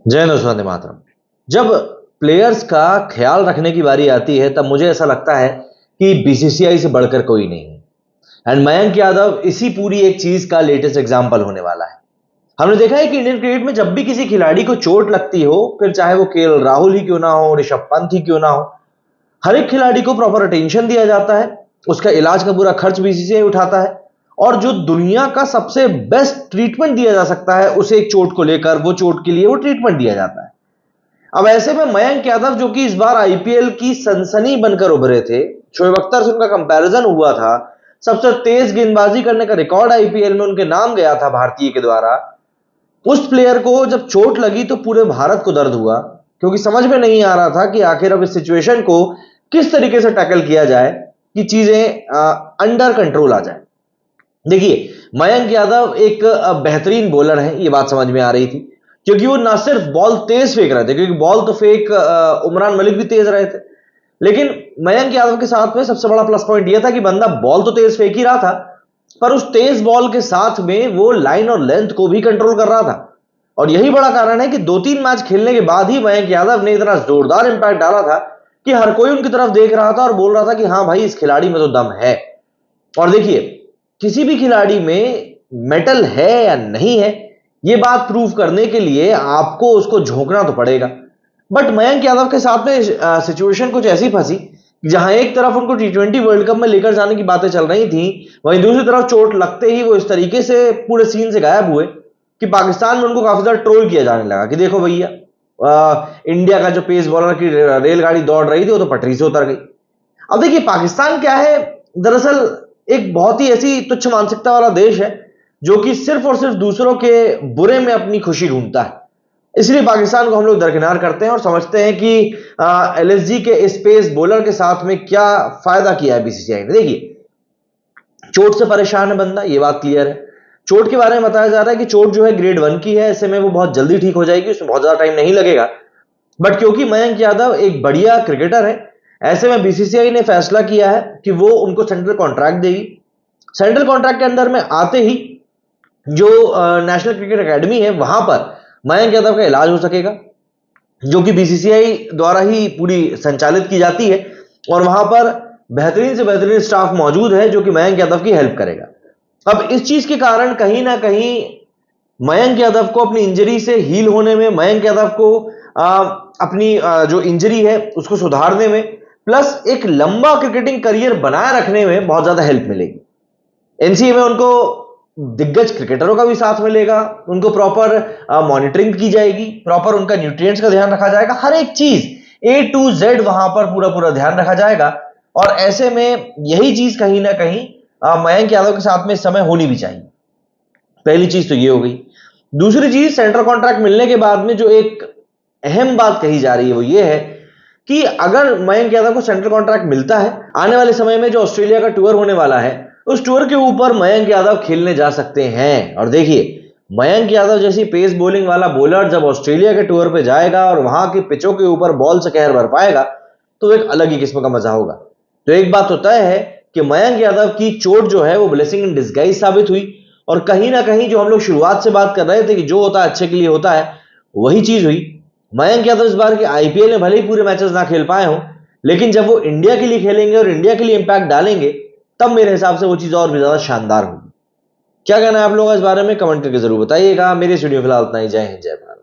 जय हिंद, वंदे मातरम। जब प्लेयर्स का ख्याल रखने की बारी आती है तब मुझे ऐसा लगता है कि बीसीसीआई से बढ़कर कोई नहीं है। एंड मयंक यादव इसी पूरी एक चीज का लेटेस्ट एग्जांपल होने वाला है। हमने देखा है कि इंडियन क्रिकेट में जब भी किसी खिलाड़ी को चोट लगती हो, फिर चाहे वो केएल राहुल ही क्यों ना हो, ऋषभ पंत ही क्यों ना हो, हर एक खिलाड़ी को प्रॉपर अटेंशन दिया जाता है। उसका इलाज का पूरा खर्च बीसीसीआई उठाता है और जो दुनिया का सबसे बेस्ट ट्रीटमेंट दिया जा सकता है उसे एक चोट को लेकर, वो चोट के लिए वो ट्रीटमेंट दिया जाता है। अब ऐसे में मयंक यादव, जो कि इस बार आईपीएल की सनसनी बनकर उभरे थे, शोएब अख्तर से उनका कंपैरिजन हुआ था, सबसे तेज गेंदबाजी करने का रिकॉर्ड आईपीएल में उनके नाम गया था भारतीय के द्वारा, उस प्लेयर को जब चोट लगी तो पूरे भारत को दर्द हुआ, क्योंकि समझ में नहीं आ रहा था कि आखिर अब इस सिचुएशन को किस तरीके से टैकल किया जाए कि चीजें अंडर कंट्रोल आ जाए। देखिए, मयंक यादव एक बेहतरीन बॉलर है, ये बात समझ में आ रही थी, क्योंकि वो ना सिर्फ बॉल तेज फेंक रहे थे, क्योंकि बॉल तो फेंक उमरान मलिक भी तेज रहे थे, लेकिन मयंक यादव के साथ में सबसे बड़ा प्लस पॉइंट यह था कि बंदा बॉल तो तेज फेंक ही रहा था, पर उस तेज बॉल के साथ में वो लाइन और लेंथ को भी कंट्रोल कर रहा था। और यही बड़ा कारण है कि 2-3 मैच खेलने के बाद ही मयंक यादव ने इतना जोरदार इंपैक्ट डाला था कि हर कोई उनकी तरफ देख रहा था और बोल रहा था कि हाँ भाई, इस खिलाड़ी में तो दम है। और देखिए, किसी भी खिलाड़ी में मेटल है या नहीं है, यह बात प्रूव करने के लिए आपको उसको झोंकना तो पड़ेगा। बट मयंक यादव के साथ में सिचुएशन कुछ ऐसी फंसी, जहां एक तरफ उनको टी20 वर्ल्ड कप में लेकर जाने की बातें चल रही थी, वहीं दूसरी तरफ चोट लगते ही वो इस तरीके से पूरे सीन से गायब हुए कि पाकिस्तान में उनको काफी ज्यादा ट्रोल किया जाने लगा कि देखो भैया, इंडिया का जो पेस बॉलर की रेलगाड़ी दौड़ रही थी वो तो पटरी से उतर गई। अब देखिए, पाकिस्तान क्या है, दरअसल एक बहुत ही ऐसी तुच्छ मानसिकता वाला देश है जो कि सिर्फ और सिर्फ दूसरों के बुरे में अपनी खुशी ढूंढता है। इसलिए पाकिस्तान को हम लोग दरकिनार करते हैं और समझते हैं कि एलएसजी के इस पेस बॉलर के साथ में क्या फायदा किया है बीसीसीआई ने। देखिए, चोट से परेशान है बंदा, ये बात क्लियर है। चोट के बारे में बताया जा रहा है कि चोट जो है ग्रेड 1 की है, ऐसे में वो बहुत जल्दी ठीक हो जाएगी, उसमें बहुत ज्यादा टाइम नहीं लगेगा। बट क्योंकि मयंक यादव एक बढ़िया क्रिकेटर है, ऐसे में बीसीसीआई ने फैसला किया है कि वो उनको सेंट्रल कॉन्ट्रैक्ट देगी। सेंट्रल कॉन्ट्रैक्ट के अंदर में आते ही जो नेशनल क्रिकेट एकेडमी है, वहां पर मयंक यादव का इलाज हो सकेगा, जो कि बीसीसीआई द्वारा ही पूरी संचालित की जाती है, और वहां पर बेहतरीन से बेहतरीन स्टाफ मौजूद है जो कि मयंक यादव की हेल्प करेगा। अब इस चीज के कारण कहीं ना कहीं मयंक यादव को अपनी इंजरी से हील होने में, मयंक यादव को अपनी जो इंजरी है उसको सुधारने में, प्लस एक लंबा क्रिकेटिंग करियर बनाए रखने में बहुत ज्यादा हेल्प मिलेगी। एनसीए में उनको दिग्गज क्रिकेटरों का भी साथ मिलेगा, उनको प्रॉपर मॉनिटरिंग की जाएगी, प्रॉपर उनका न्यूट्रिएंट्स का ध्यान रखा जाएगा, हर एक चीज ए टू जेड वहां पर पूरा पूरा ध्यान रखा जाएगा। और ऐसे में यही चीज कहीं ना कहीं मयंक यादव के साथ में इस समय होनी भी चाहिए। पहली चीज तो ये हो गई। दूसरी चीज, सेंट्रल कॉन्ट्रैक्ट मिलने के बाद में जो एक अहम बात कही जा रही है वो ये है कि अगर मयंक यादव को सेंट्रल कॉन्ट्रैक्ट मिलता है, आने वाले समय में जो ऑस्ट्रेलिया का टूर होने वाला है, उस टूर के ऊपर मयंक यादव खेलने जा सकते हैं। और देखिए, मयंक यादव जैसी पेस बॉलिंग वाला बॉलर जब ऑस्ट्रेलिया के टूर पे जाएगा और वहां की पिचों के ऊपर बॉल से कहर भर पाएगा, तो एक अलग ही किस्म का मजा होगा। तो एक बात तो तय है कि मयंक यादव की चोट जो है वो ब्लेसिंग इन डिस्गाइज साबित हुई, और कहीं ना कहीं जो हम लोग शुरुआत से बात कर रहे थे कि जो होता है अच्छे के लिए होता है, वही चीज हुई। मयंक यादव इस बार के आईपीएल में भले ही पूरे मैचेस ना खेल पाए हों, लेकिन जब वो इंडिया के लिए खेलेंगे और इंडिया के लिए इंपैक्ट डालेंगे, तब मेरे हिसाब से वो चीज और भी ज्यादा शानदार होगी। क्या कहना है आप लोगों का इस बारे में, कमेंट करके जरूर बताइएगा। मेरे इस वीडियो फिलहाल इतना ही। जय हिंद, जय भारत।